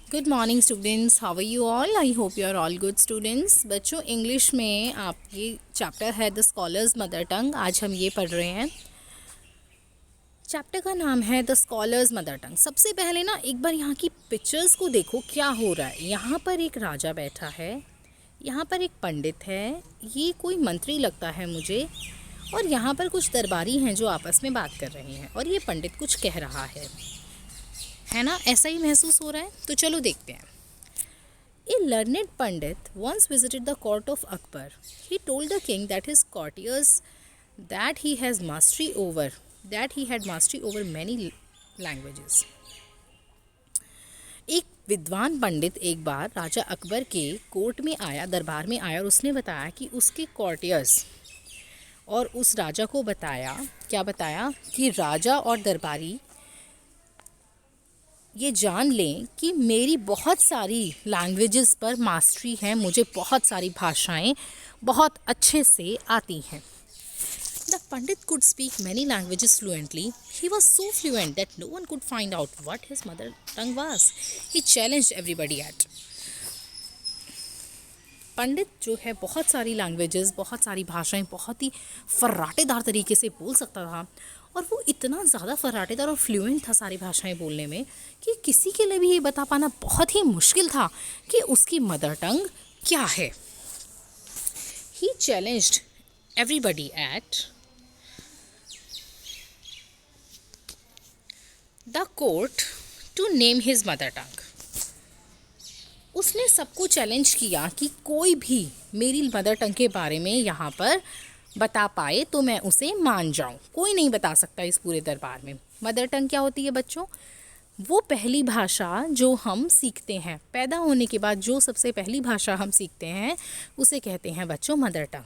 Good morning students, how are you all? I hope you are all good students. बच्चों, English में आप ये chapter है the scholars mother tongue. आज हम ये पढ़ रहे हैं। चैप्टर का नाम है द स्कॉलर्स मदर टंग। सबसे पहले ना एक बार यहाँ की पिक्चर्स को देखो, क्या हो रहा है। यहाँ पर एक राजा बैठा है, यहाँ पर एक पंडित है, ये कोई मंत्री लगता है मुझे, और यहाँ पर कुछ दरबारी हैं जो आपस में बात कर रहे हैं, और ये पंडित कुछ कह रहा है ना? ऐसा ही महसूस हो रहा है। तो चलो देखते हैं। A learned Pandit once visited the court of Akbar. He told the king that his courtiers that he had mastery over many languages. एक विद्वान पंडित एक बार राजा अकबर के कोर्ट में आया, दरबार में आया, और उसने बताया कि उसके कॉर्टियर्स, और उस राजा को बताया, क्या बताया, कि राजा और दरबारी ये जान लें कि मेरी बहुत सारी लैंग्वेजेस पर मास्टरी है, मुझे बहुत सारी भाषाएं बहुत अच्छे से आती हैं। The Pandit could speak many languages fluently. He was so fluent that no one could find out what his mother tongue was. He challenged everybody at. पंडित जो है बहुत सारी लैंग्वेजेस, बहुत सारी भाषाएं बहुत ही फर्राटेदार तरीके से बोल सकता था, और वो इतना ज़्यादा फर्राटेदार और फ्लुएंट था सारी भाषाएं बोलने में कि किसी के लिए भी ये बता पाना बहुत ही मुश्किल था कि उसकी मदर टंग क्या है। He challenged everybody at the court to name his mother tongue. उसने सबको चैलेंज किया कि कोई भी मेरी मदर टंग के बारे में यहाँ पर बता पाए तो मैं उसे मान जाऊँ। कोई नहीं बता सकता इस पूरे दरबार में। मदर टंग क्या होती है बच्चों? वो पहली भाषा जो हम सीखते हैं, पैदा होने के बाद जो सबसे पहली भाषा हम सीखते हैं उसे कहते हैं बच्चों mother tongue.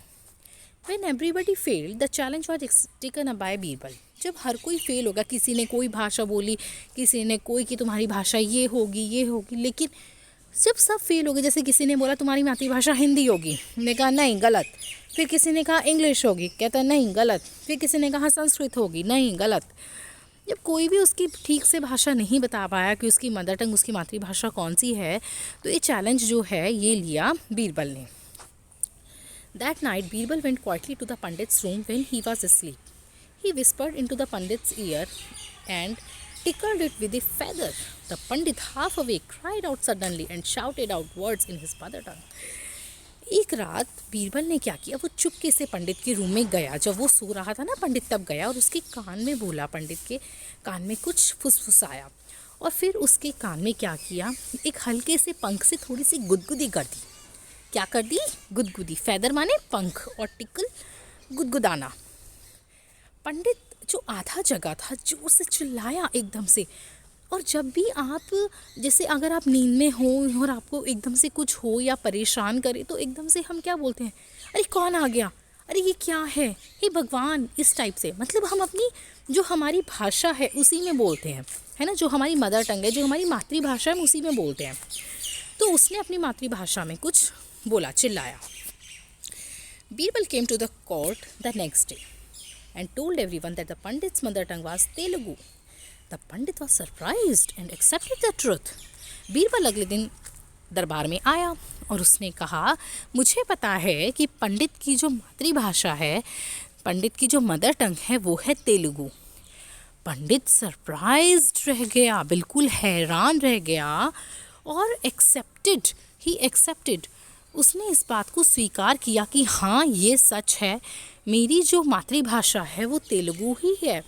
When everybody failed, the challenge was taken up by Birbal. जब हर कोई फेल होगा, किसी ने कोई भाषा बोली, किसी ने कोई कि तुम्हारी भाषा ये होगी, लेकिन जब सब फेल हो गए, जैसे किसी ने बोला तुम्हारी मातृभाषा हिंदी होगी, ने कहा नहीं, गलत। फिर किसी ने कहा इंग्लिश होगी, कहता नहीं, गलत। फिर किसी ने कहा संस्कृत होगी, नहीं, गलत। जब कोई भी उसकी ठीक से भाषा नहीं बता पाया कि उसकी मदर टंग, उसकी मातृभाषा कौन सी है, तो ये चैलेंज जो है ये लिया बीरबल ने। That night Birbal went quietly to the pandit's room when he was asleep. He whispered into the Pandit's ear and tickled it with a feather. The Pandit, half awake, cried out suddenly and shouted out words in his mother tongue. एक रात बीरबल ने क्या किया, वो चुपके से पंडित के room में गया। जब वो सो रहा था ना पंडित, तब गया और उसके कान में बोला, पंडित के कान में कुछ फुसफुसाया, और फिर उसके कान में क्या किया, एक हल्के से पंख से थोड़ी सी गुदगुदी कर दी। क्या कर दी? गुदगुदी। फैदर माने पंख, और टिकल गुदगुदाना। पंडित जो आधा जगा था जोर से चिल्लाया एकदम से। और जब भी आप, जैसे अगर आप नींद में हो और आपको एकदम से कुछ हो या परेशान करे, तो एकदम से हम क्या बोलते हैं? अरे कौन आ गया, अरे ये क्या है, हे भगवान, इस टाइप से। मतलब हम अपनी जो हमारी भाषा है उसी में बोलते हैं, है ना? जो हमारी मदर टंग है, जो हमारी मातृभाषा है, हम उसी में बोलते हैं। तो उसने अपनी मातृभाषा में कुछ बोला, चिल्लाया। Birbal came to the court the next day and told everyone that the Pandit's mother tongue was Telugu. The Pandit was surprised and accepted the truth. Birbal अगले दिन दरबार में आया और उसने कहा, मुझे पता है कि पंडित की जो मातृभाषा है, पंडित की जो मदर टंग है, वो है तेलुगु। पंडित सरप्राइज्ड रह गया, बिल्कुल हैरान रह गया, और एक्सेप्टेड, उसने इस बात को स्वीकार किया कि हाँ, ये सच है, मेरी जो मातृभाषा है वो तेलुगु ही है।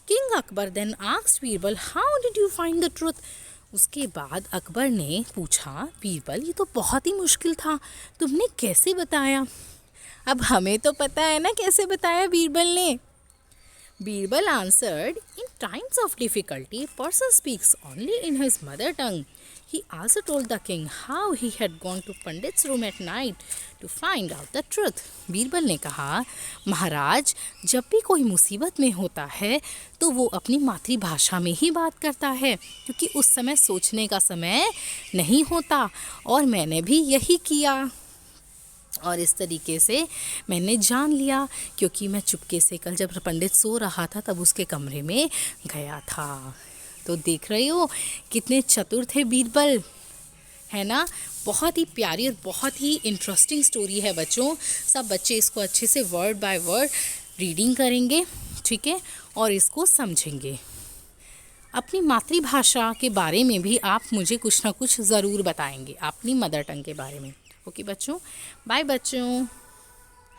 King Akbar then asked Birbal, how did you find the truth? उसके बाद अकबर ने पूछा, बीरबल ये तो बहुत ही मुश्किल था, तुमने कैसे बताया? अब हमें तो पता है ना कैसे बताया बीरबल ने। Birbal answered, in times of difficulty, person speaks only in his mother tongue. He also told the king how he had gone to Pandit's room at night to find out the truth. Birbal ने कहा, महाराज, जब भी कोई मुसीबत में होता है तो वो अपनी मातृभाषा में ही बात करता है, क्योंकि उस समय सोचने का समय नहीं होता, और मैंने भी यही किया। और इस तरीके से मैंने जान लिया, क्योंकि मैं चुपके से कल जब पंडित सो रहा था तब उसके कमरे में गया था। तो देख रहे हो कितने चतुर थे बीरबल। है ना। बहुत ही प्यारी और बहुत ही इंटरेस्टिंग स्टोरी है बच्चों। सब बच्चे इसको अच्छे से वर्ड बाय वर्ड रीडिंग करेंगे, ठीक है, और इसको समझेंगे। अपनी मातृभाषा के बारे में भी आप मुझे कुछ ना कुछ ज़रूर बताएंगे, अपनी मदर टंग के बारे में। ओके बच्चों, बाय बच्चों।